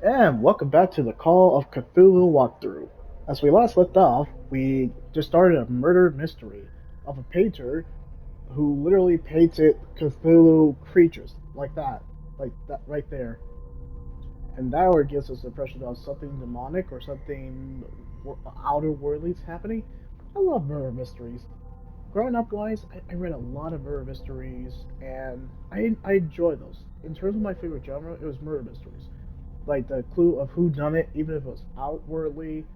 And welcome back to the Call of Cthulhu walkthrough. As we last left off, we just started a murder mystery of a painter who literally painted Cthulhu creatures like that right there. And that already gives us the impression of something demonic or something outer worldly is happening. I love murder mysteries. Growing up wise, I read a lot of murder mysteries, and I enjoy those. In terms of my favorite genre, it was murder mysteries like the clue of who done it, even if it was outwardly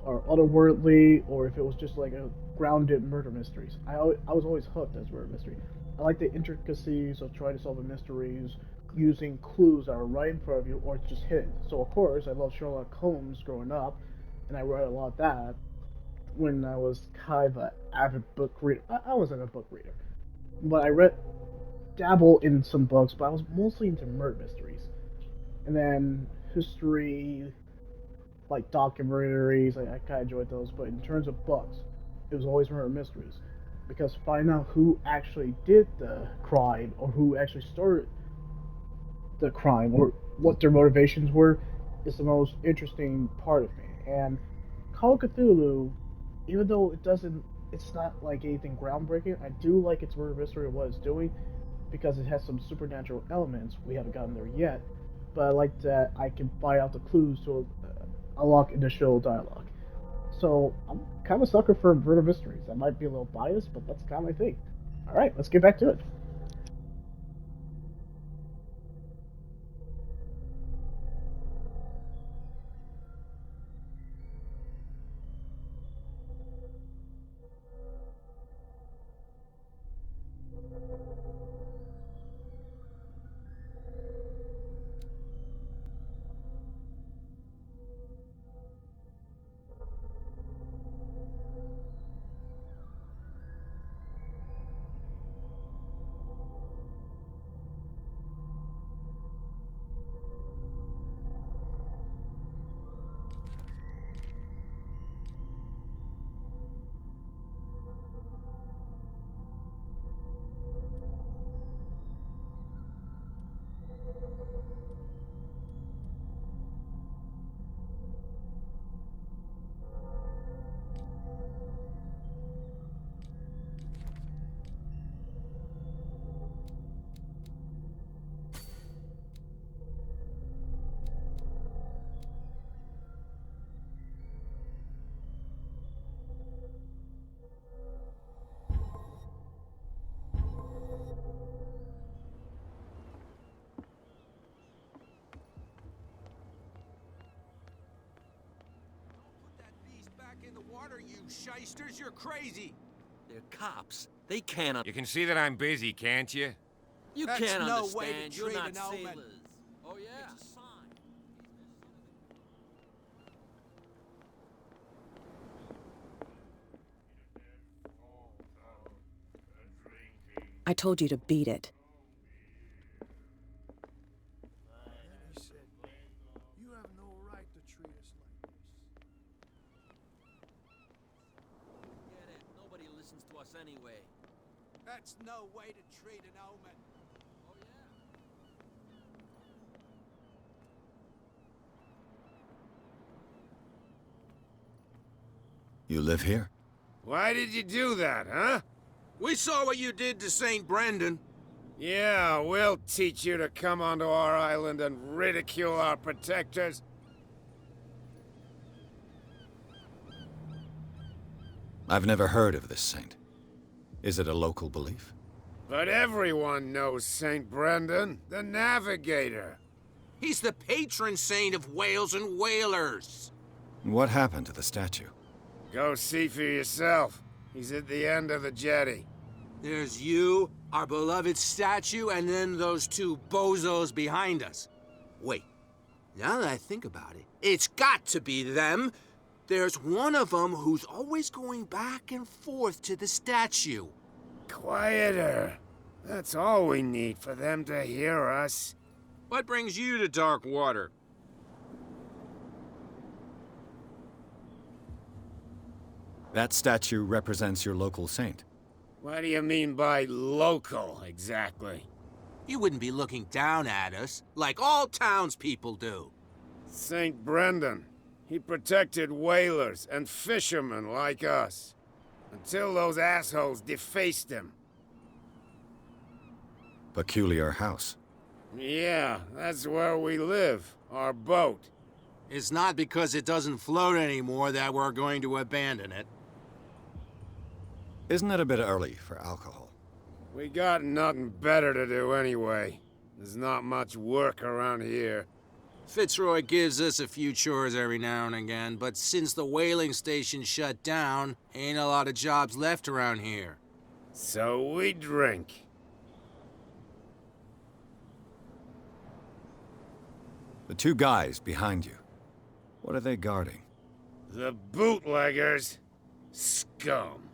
or otherworldly, or if it was just like a grounded murder mysteries. I was always hooked as murder mystery. I like the intricacies of trying to solve the mysteries using clues that are right in front of you or just hidden. So of course I loved Sherlock Holmes growing up, and I read a lot of that when I was kind of an avid book reader. I wasn't a book reader, but I read dabble in some books, but I was mostly into murder mysteries. And then history, like documentaries. I kind of enjoyed those, but in terms of books, it was always murder mysteries because finding out who actually did the crime or who actually started the crime or what their motivations were is the most interesting part of me. And Call of Cthulhu, even though it's not like anything groundbreaking. I do like its murder mystery of what it's doing because it has some supernatural elements. We haven't gotten there yet, but I like that I can find out the clues to unlock initial dialogue. So I'm kind of a sucker for murder mysteries. I might be a little biased, but that's kind of my thing. All right, let's get back to it. Put that beast back in the water, you shysters! You're crazy! They're cops. They can't. You can see that I'm busy, can't you? You That's can't no way to understand. You're treat not an omen. sailors. Oh yeah. It's a sign. I told you to beat it. He said, "You have no right to treat us like this." Get it. Nobody listens to us anyway. That's no way to treat an omen. Oh yeah. You live here? Why did you do that, huh? We saw what you did to St. Brendan. Yeah, we'll teach you to come onto our island and ridicule our protectors. I've never heard of this saint. Is it a local belief? But everyone knows St. Brendan, the navigator. He's the patron saint of whales and whalers. What happened to the statue? Go see for yourself. He's at the end of the jetty. There's you, our beloved statue, and then those two bozos behind us. Wait, now that I think about it, it's got to be them. There's one of them who's always going back and forth to the statue. Quieter. That's all we need for them to hear us. What brings you to dark water? That statue represents your local saint. What do you mean by local, exactly? You wouldn't be looking down at us, like all townspeople do. St. Brendan. He protected whalers and fishermen like us. Until those assholes defaced him. Peculiar house. Yeah, that's where we live. Our boat. It's not because it doesn't float anymore that we're going to abandon it. Isn't it a bit early for alcohol? We got nothing better to do anyway. There's not much work around here. Fitzroy gives us a few chores every now and again, but since the whaling station shut down, ain't a lot of jobs left around here. So we drink. The two guys behind you. What are they guarding? The bootleggers. Scum.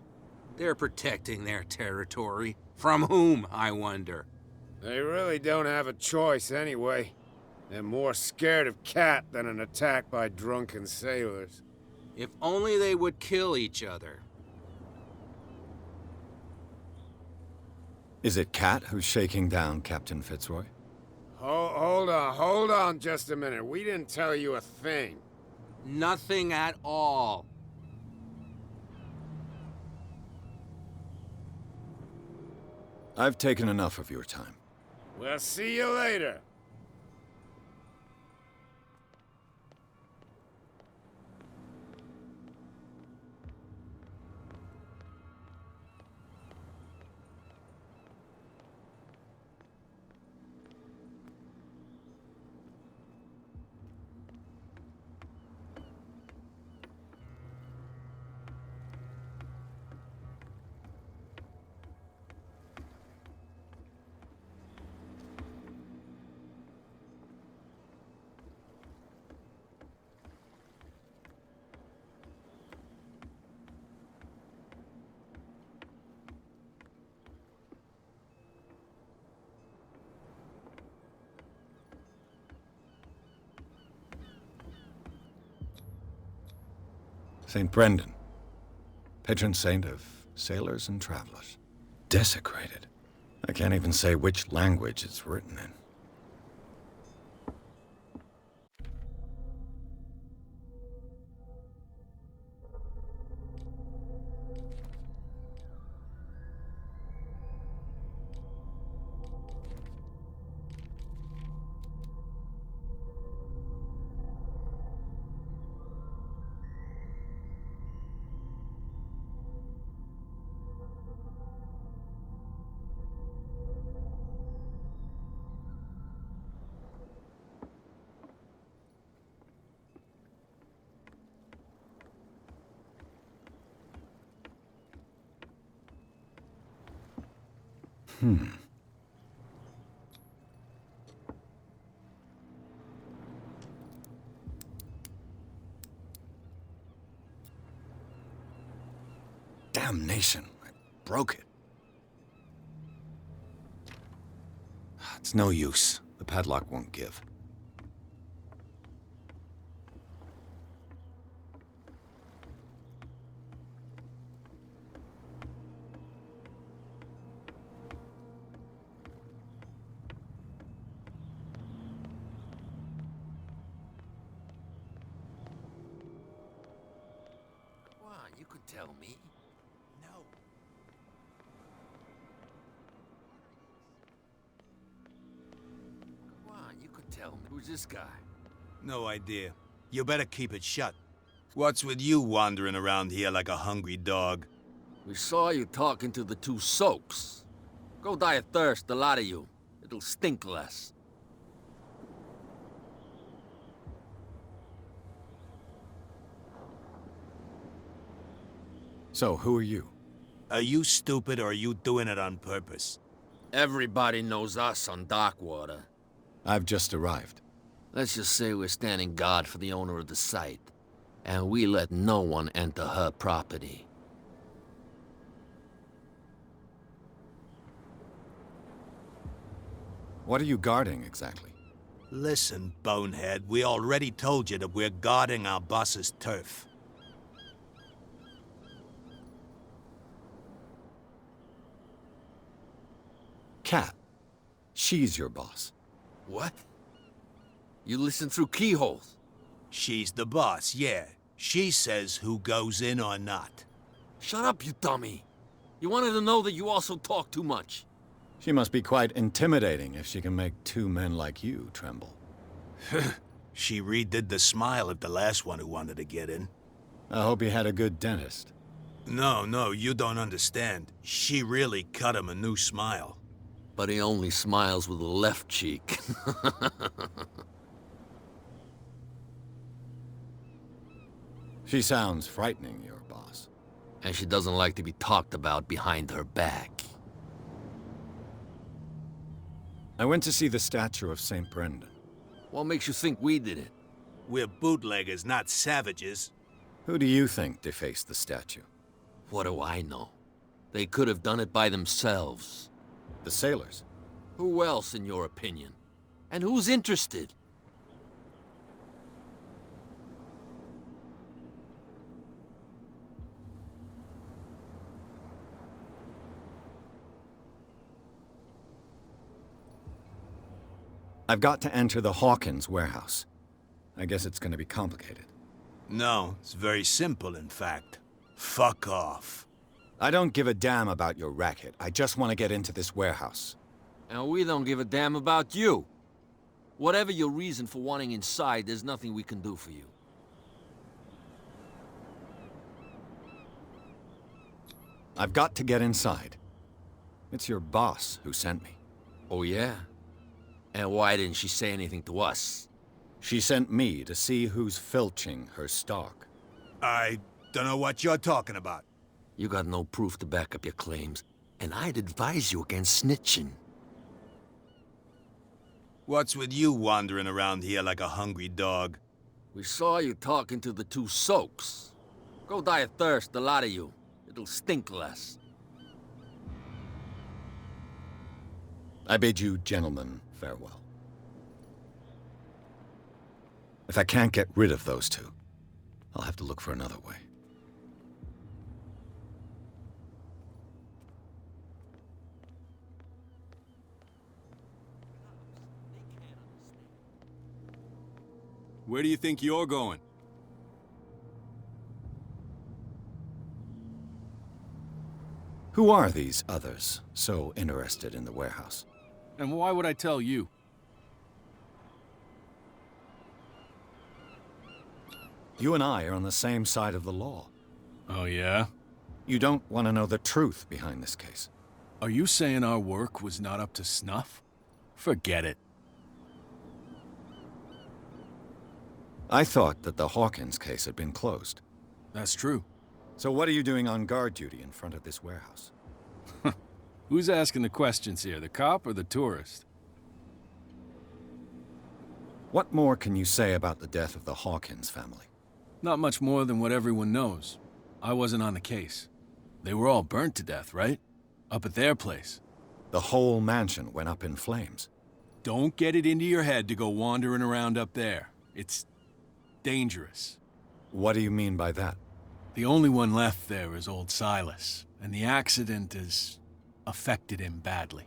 They're protecting their territory. From whom, I wonder? They really don't have a choice anyway. They're more scared of Cat than an attack by drunken sailors. If only they would kill each other. Is it Cat who's shaking down Captain Fitzroy? Hold on just a minute. We didn't tell you a thing. Nothing at all. I've taken enough of your time. We'll see you later. St. Brendan, patron saint of sailors and travelers. Desecrated. I can't even say which language it's written in. Damnation, I broke it. It's no use. The padlock won't give. Come on, you could tell me. No. Come on, you could tell me. Who's this guy? No idea. You better keep it shut. What's with you wandering around here like a hungry dog? We saw you talking to the two soaks. Go die of thirst, the lot of you. It'll stink less. So, who are you? Are you stupid or are you doing it on purpose? Everybody knows us on Darkwater. I've just arrived. Let's just say we're standing guard for the owner of the site. And we let no one enter her property. What are you guarding, exactly? Listen, bonehead, we already told you that we're guarding our boss's turf. Cat. She's your boss. What? You listen through keyholes. She's the boss, yeah. She says who goes in or not. Shut up, you dummy. You wanted to know that you also talk too much. She must be quite intimidating if she can make two men like you tremble. She redid the smile of the last one who wanted to get in. I hope he had a good dentist. No, you don't understand. She really cut him a new smile. But he only smiles with the left cheek. She sounds frightening, your boss. And she doesn't like to be talked about behind her back. I went to see the statue of St. Brendan. What makes you think we did it? We're bootleggers, not savages. Who do you think defaced the statue? What do I know? They could have done it by themselves. The sailors? Who else, in your opinion? And who's interested? I've got to enter the Hawkins warehouse. I guess it's gonna be complicated. No, it's very simple, in fact. Fuck off. I don't give a damn about your racket. I just want to get into this warehouse. And we don't give a damn about you. Whatever your reason for wanting inside, there's nothing we can do for you. I've got to get inside. It's your boss who sent me. Oh, yeah? And why didn't she say anything to us? She sent me to see who's filching her stock. I don't know what you're talking about. You got no proof to back up your claims, and I'd advise you against snitching. What's with you wandering around here like a hungry dog? We saw you talking to the two soaks. Go die of thirst, the lot of you. It'll stink less. I bid you gentlemen farewell. If I can't get rid of those two, I'll have to look for another way. Where do you think you're going? Who are these others so interested in the warehouse? And why would I tell you? You and I are on the same side of the law. Oh, yeah? You don't want to know the truth behind this case. Are you saying our work was not up to snuff? Forget it. I thought that the Hawkins case had been closed. That's true. So what are you doing on guard duty in front of this warehouse? Who's asking the questions here, the cop or the tourist? What more can you say about the death of the Hawkins family? Not much more than what everyone knows. I wasn't on the case. They were all burnt to death, right? Up at their place. The whole mansion went up in flames. Don't get it into your head to go wandering around up there. It's dangerous. What do you mean by that? The only one left there is old Silas, and the accident has affected him badly.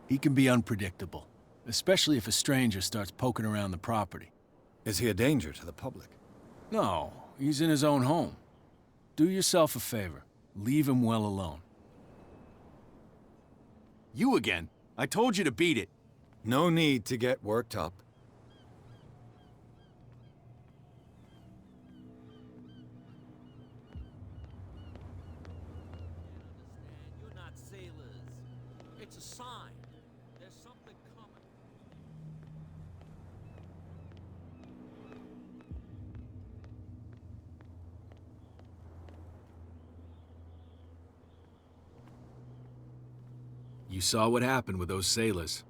He can be unpredictable, especially if a stranger starts poking around the property. Is he a danger to the public? No, he's in his own home. Do yourself a favor. Leave him well alone. You again. I told you to beat it. No need to get worked up. You're not sailors. It's a sign. There's something coming. You saw what happened with those sailors.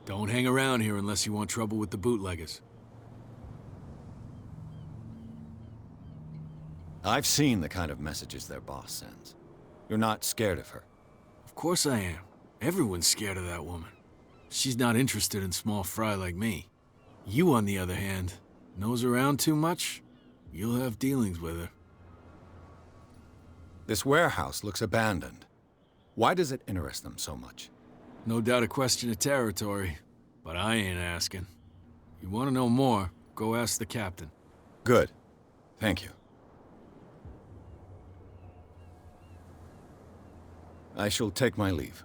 Don't hang around here unless you want trouble with the bootleggers. I've seen the kind of messages their boss sends. You're not scared of her. Of course I am. Everyone's scared of that woman. She's not interested in small fry like me. You, on the other hand, nose around too much, you'll have dealings with her. This warehouse looks abandoned. Why does it interest them so much? No doubt a question of territory, but I ain't asking. You want to know more, go ask the captain. Good. Thank you. I shall take my leave.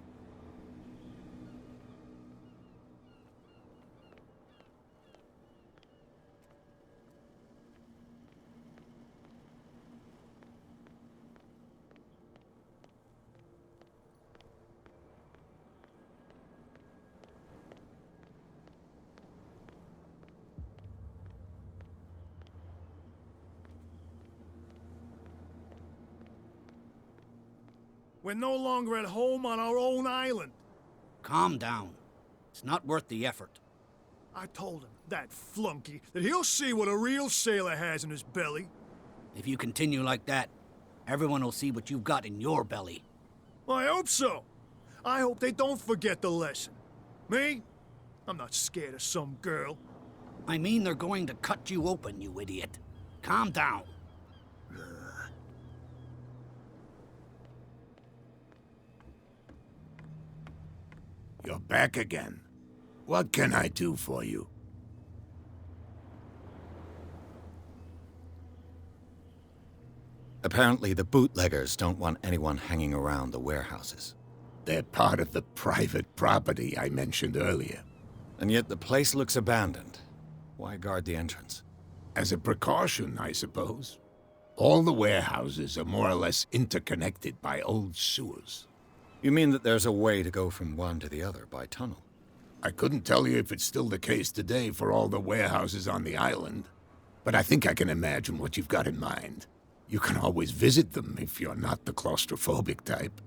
We're no longer at home on our own island. Calm down. It's not worth the effort. I told him, that flunky, that he'll see what a real sailor has in his belly. If you continue like that, everyone will see what you've got in your belly. I hope so. I hope they don't forget the lesson. Me? I'm not scared of some girl. I mean they're going to cut you open, you idiot. Calm down. You're back again. What can I do for you? Apparently, the bootleggers don't want anyone hanging around the warehouses. They're part of the private property I mentioned earlier. And yet the place looks abandoned. Why guard the entrance? As a precaution, I suppose. All the warehouses are more or less interconnected by old sewers. You mean that there's a way to go from one to the other by tunnel? I couldn't tell you if it's still the case today for all the warehouses on the island, but I think I can imagine what you've got in mind. You can always visit them if you're not the claustrophobic type.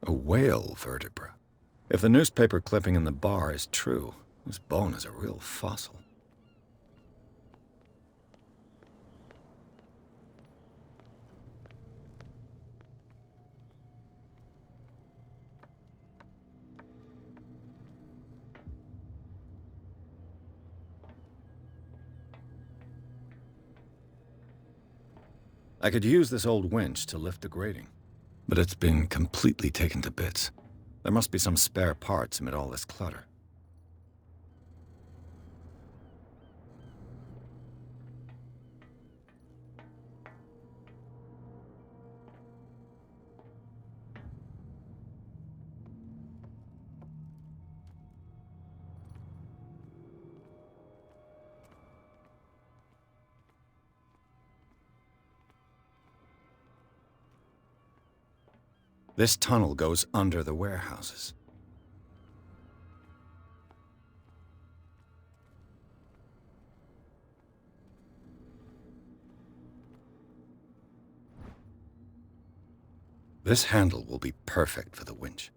A whale vertebra. If the newspaper clipping in the bar is true, this bone is a real fossil. I could use this old winch to lift the grating, but it's been completely taken to bits. There must be some spare parts amid all this clutter. This tunnel goes under the warehouses. This handle will be perfect for the winch.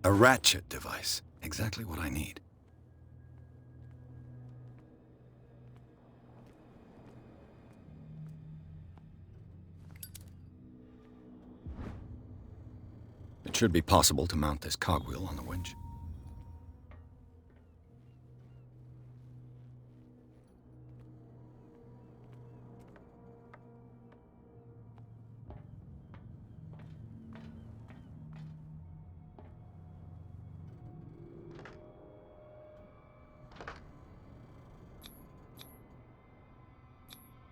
A ratchet device. Exactly what I need. It should be possible to mount this cogwheel on the winch.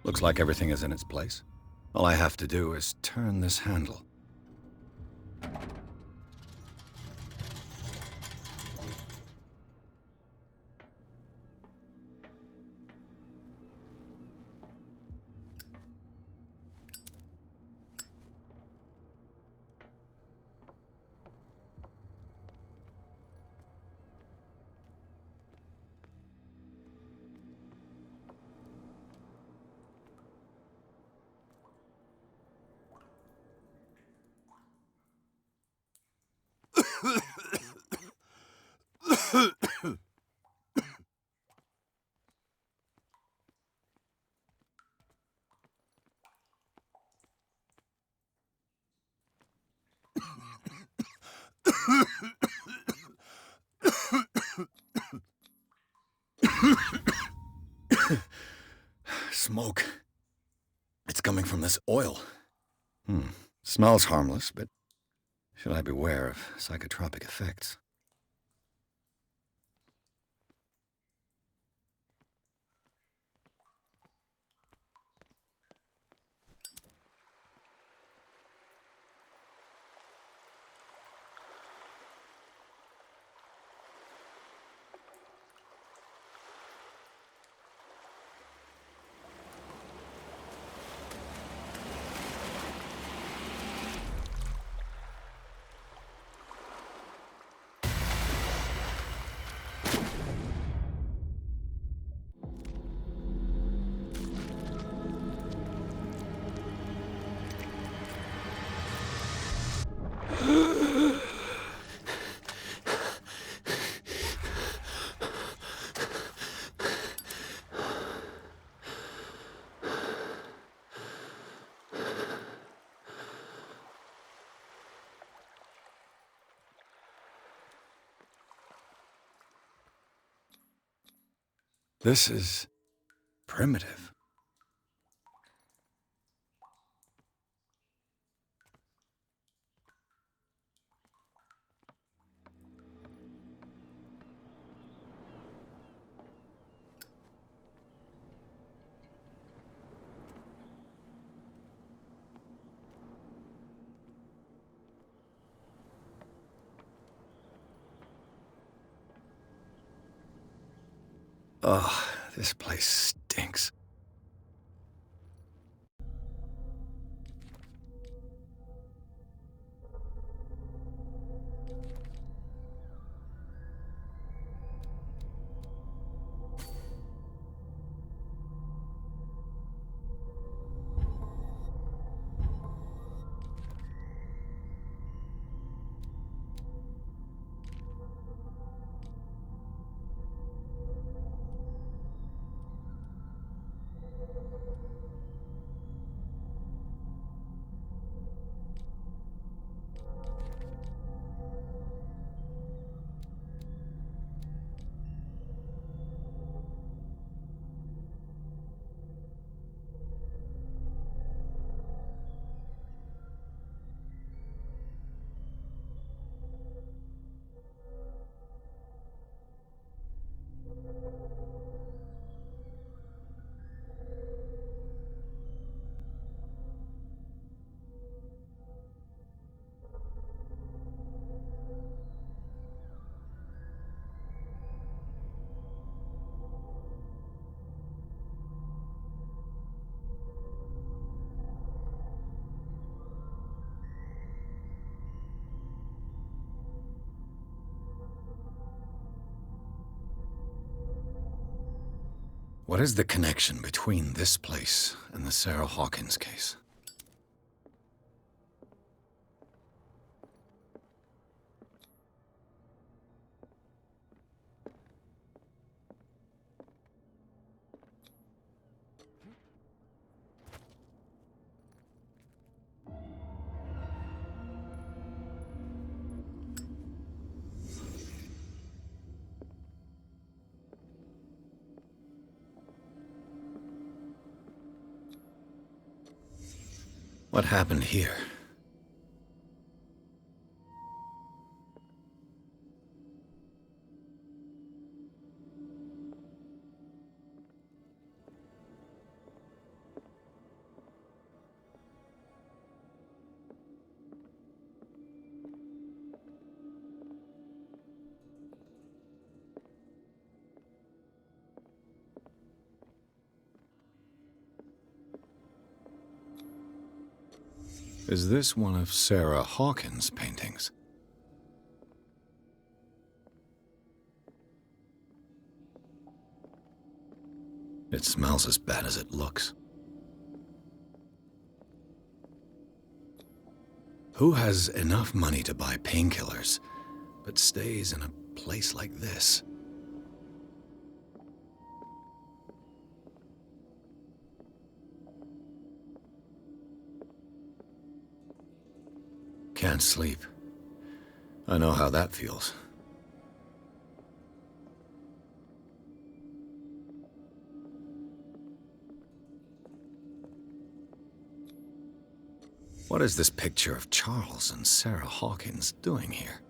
Looks like everything is in its place. All I have to do is turn this handle. Smoke. It's coming from this oil. Smells harmless, but should I beware of psychotropic effects? This is primitive. Ugh, this place stinks. What is the connection between this place and the Sarah Hawkins case? What happened here? Is this one of Sarah Hawkins' paintings? It smells as bad as it looks. Who has enough money to buy painkillers, but stays in a place like this? Can't sleep. I know how that feels. What is this picture of Charles and Sarah Hawkins doing here?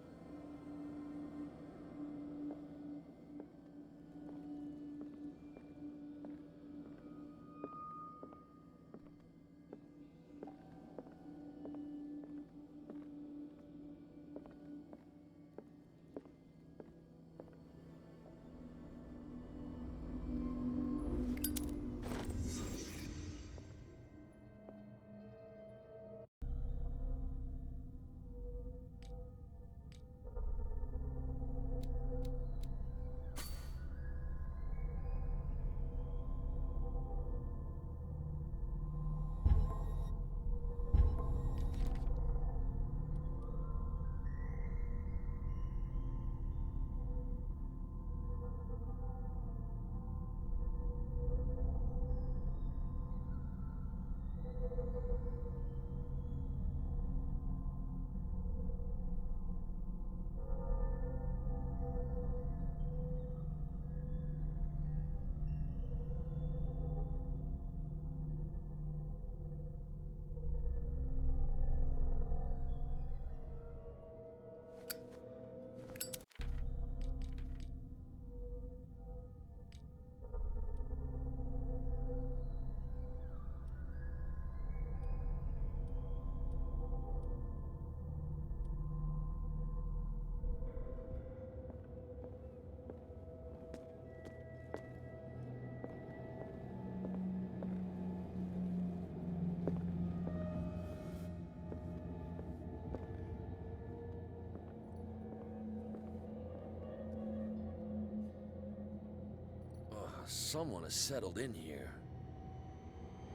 Someone has settled in here.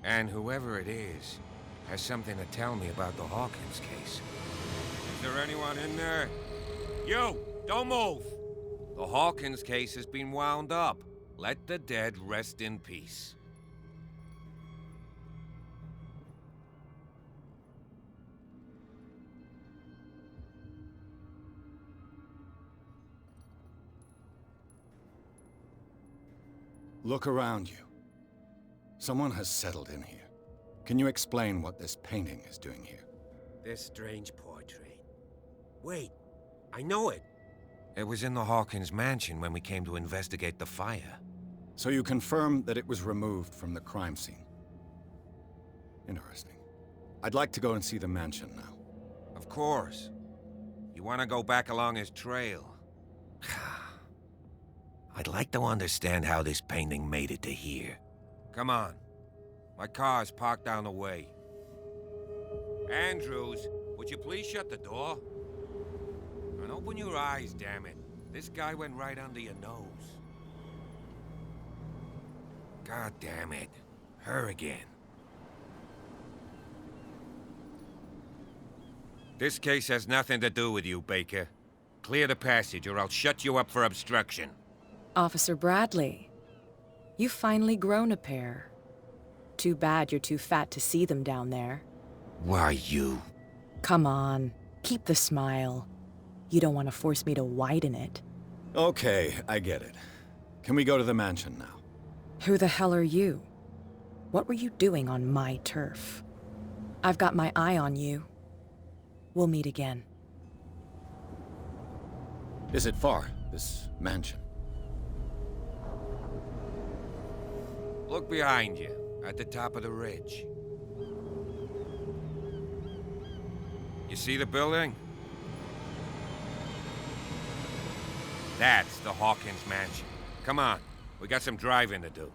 And whoever it is has something to tell me about the Hawkins case. Is there anyone in there? You! Don't move! The Hawkins case has been wound up. Let the dead rest in peace. Look around you. Someone has settled in here. Can you explain what this painting is doing here? This strange portrait. Wait, I know it. It was in the Hawkins mansion when we came to investigate the fire. So you confirm that it was removed from the crime scene? Interesting. I'd like to go and see the mansion now. Of course. You want to go back along his trail? I'd like to understand how this painting made it to here. Come on. My car's parked down the way. Andrews, would you please shut the door? And open your eyes, damn it. This guy went right under your nose. God damn it. Her again. This case has nothing to do with you, Baker. Clear the passage or I'll shut you up for obstruction. Officer Bradley, you've finally grown a pair. Too bad you're too fat to see them down there. Why, you... Come on, keep the smile. You don't want to force me to widen it. Okay, I get it. Can we go to the mansion now? Who the hell are you? What were you doing on my turf? I've got my eye on you. We'll meet again. Is it far, this mansion? Look behind you, at the top of the ridge. You see the building? That's the Hawkins mansion. Come on, we got some driving to do.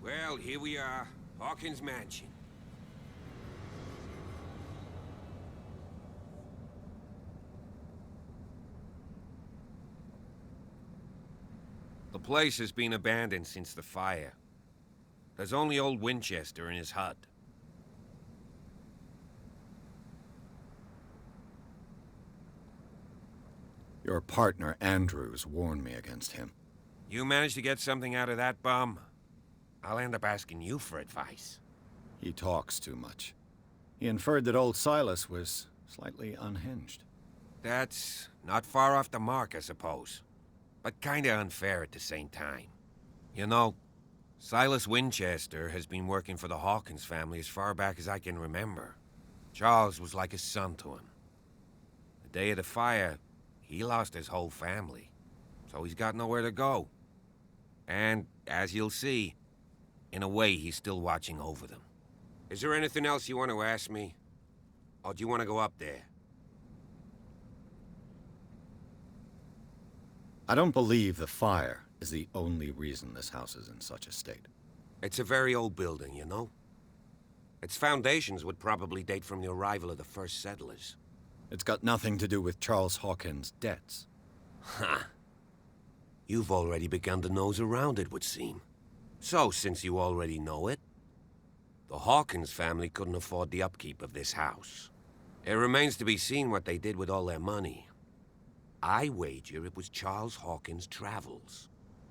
Well, here we are, Hawkins Mansion. The place has been abandoned since the fire. There's only old Winchester in his hut. Your partner, Andrews, warned me against him. You managed to get something out of that bum? I'll end up asking you for advice. He talks too much. He inferred that old Silas was slightly unhinged. That's not far off the mark, I suppose. But kinda unfair at the same time. You know, Silas Winchester has been working for the Hawkins family as far back as I can remember. Charles was like a son to him. The day of the fire, he lost his whole family. So he's got nowhere to go. And, as you'll see, in a way, he's still watching over them. Is there anything else you want to ask me? Or do you want to go up there? I don't believe the fire is the only reason this house is in such a state. It's a very old building, you know? Its foundations would probably date from the arrival of the first settlers. It's got nothing to do with Charles Hawkins' debts. Ha! You've already begun to nose around it, would seem. So, since you already know it, the Hawkins family couldn't afford the upkeep of this house. It remains to be seen what they did with all their money. I wager it was Charles Hawkins' travels.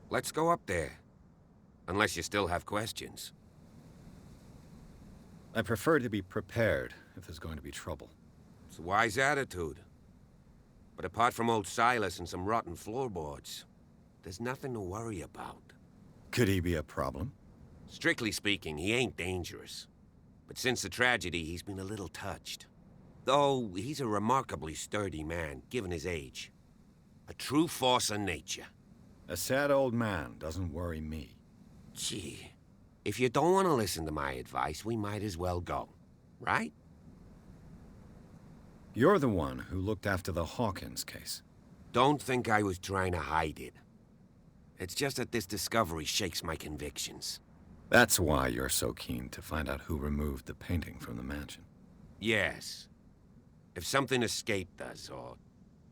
Let's go up there. Unless you still have questions. I prefer to be prepared if there's going to be trouble. It's a wise attitude. But apart from old Silas and some rotten floorboards, there's nothing to worry about. Could he be a problem? Strictly speaking, he ain't dangerous. But since the tragedy, he's been a little touched. Though, he's a remarkably sturdy man, given his age. A true force of nature. A sad old man doesn't worry me. Gee, if you don't want to listen to my advice, we might as well go. Right? You're the one who looked after the Hawkins case. Don't think I was trying to hide it. It's just that this discovery shakes my convictions. That's why you're so keen to find out who removed the painting from the mansion. Yes. If something escaped us, or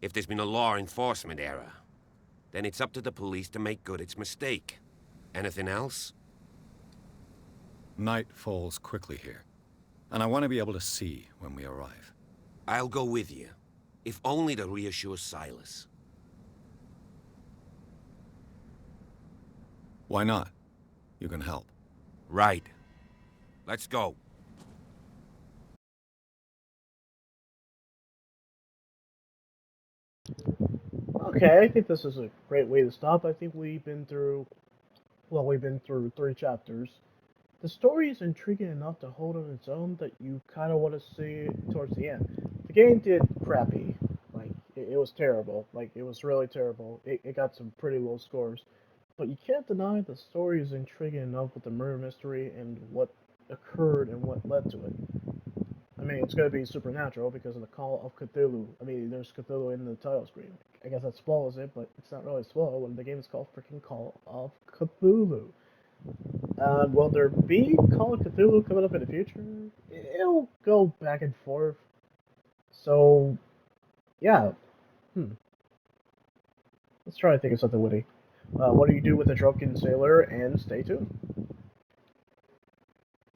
if there's been a law enforcement error, then it's up to the police to make good its mistake. Anything else? Night falls quickly here, and I want to be able to see when we arrive. I'll go with you, if only to reassure Silas. Why not? You can help. Right. Let's go. Okay, I think this is a great way to stop. I think we've been through, well, we've been through 3 chapters. The story is intriguing enough to hold on its own that you kind of want to see it towards the end. The game did crappy. Like, it was terrible. Like, it was really terrible. It got some pretty low scores. But you can't deny the story is intriguing enough with the murder mystery and what occurred and what led to it. I mean, it's going to be supernatural because of the Call of Cthulhu. I mean, there's Cthulhu in the title screen. I guess that spoils it, but it's not really spoiled when the game is called freaking Call of Cthulhu. Will there be Call of Cthulhu coming up in the future? It'll go back and forth. So, yeah. Let's try to think of something witty. What do you do with a drunken sailor? And stay tuned.